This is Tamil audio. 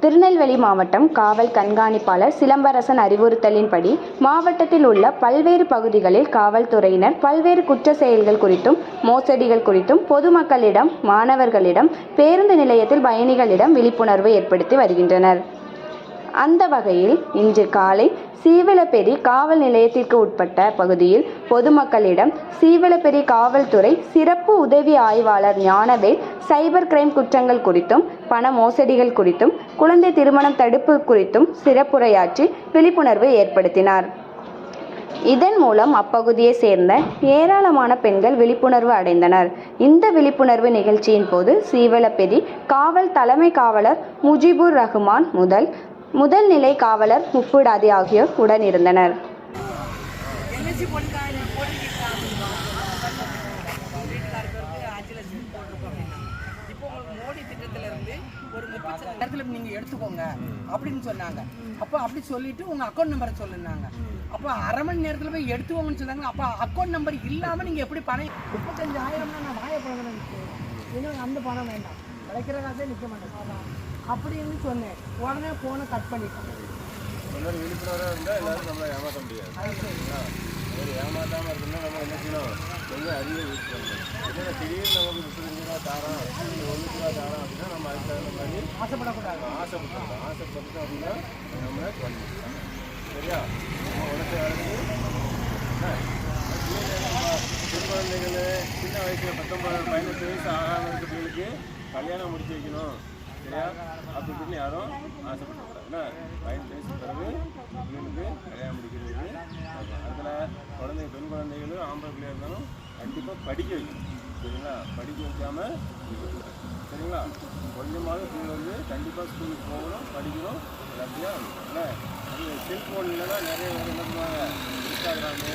திருநெல்வேலி மாவட்டம் காவல் கண்காணிப்பாளர் சிலம்பரசன் அறிவுறுத்தலின்படி மாவட்டத்தில் உள்ள பல்வேறு பகுதிகளில் காவல்துறையினர் பல்வேறு குற்ற செயல்கள் குறித்தும் மோசடிகள் குறித்தும் பொதுமக்களிடம், மாணவர்களிடம், பேருந்து நிலையத்தில் பயணிகளிடம் விழிப்புணர்வு ஏற்படுத்தி வருகின்றனர். அந்த வகையில் இன்று காலை சீவலப்பேரி காவல் நிலையத்திற்கு உட்பட்ட பகுதியில் பொதுமக்களிடம் சீவலப்பேரி காவல்துறை சிறப்பு உதவி ஆய்வாளர் ஞானவேல் சைபர் கிரைம் குற்றங்கள் குறித்தும், பண மோசடிகள் குறித்தும், குழந்தை திருமணம் தடுப்பு குறித்தும் சிறப்புரையாற்றி விழிப்புணர்வு ஏற்படுத்தினார். இதன் மூலம் அப்பகுதியை சேர்ந்த ஏராளமான பெண்கள் விழிப்புணர்வு அடைந்தனர். இந்த விழிப்புணர்வு நிகழ்ச்சியின் போது சீவலப்பேரி காவல் தலைமை காவலர் முஜிபுர் ரஹ்மான் முதல் நிலை காவலர் முப்புடாதி ஆகியோர் உடன் இருந்தனர். நீங்கள் எடுத்துக்கோங்க அப்படின்னு சொன்னாங்க. அப்போ அப்படி சொல்லிட்டு உங்கள் அக்கௌண்ட் நம்பரை சொல்லிருந்தாங்க. அப்போ அரை மணி நேரத்தில் போய் எடுத்துக்கோங்கன்னு சொன்னாங்க. அப்போ அக்கௌண்ட் நம்பர் இல்லாமல் நீங்கள் எப்படி பணம் 35,000 நான் வாயப்படுறேன், இன்னும் அந்த பணம் வேண்டாம், கிடைக்கிற காசே நிற்க மாட்டேன் அப்படின்னு சொன்னேன். உடனே ஃபோனை கட் பண்ணிட்டேன். விழிப்புணர்வாக இருந்தால் எல்லாரும் நம்மளை ஏமாற்ற முடியாது. ஏமாற்றாமல் இருக்குன்னா நம்ம என்ன செய்யணும், கொஞ்சம் அறிவை யூஸ் பண்ணணும். ஏன்னா திடீர்னு நமக்கு 35 ரூபா தாரம், 1 ரூபா தாரம் அப்படின்னா நம்ம அதுக்கு தகுந்த மாதிரி ஆசைப்படக்கூடாது. ஆசைப்பட்டோம் அப்படின்னா நம்ம பண்ணிக்கலாம். சரியா? நம்ம உனக்கு சிறு குழந்தைகள் சின்ன வயசில் 19, 18 வயசு ஆகாமல் இருக்க பிள்ளைகளுக்கு கல்யாணம் முடிச்சு வைக்கணும். சரியா? அப்படி இப்படின்னு யாரும் ஆசைப்படக்கூடாது. ஏன்னா 18 வயசு பிறகு பிள்ளைகளுக்கு கல்யாணம் முடிக்கிறது. அதில் பெண் குழந்தைகளும் ஆம்பளை பிள்ளையாக இருந்தாலும் கண்டிப்பாக படிக்க வைக்கணும். சரிங்களா? படிக்க வைக்காமல் சரிங்களா? கொஞ்சமாவது பிள்ளைகள் கண்டிப்பாக ஸ்கூலுக்கு போகணும், படிக்கணும். எல்லாத்தையும் இல்லை அது செல்ஃபோன் இல்லைன்னா நிறைய பேர் என்ன பண்ணுவாங்க, இன்ஸ்டாகிராமு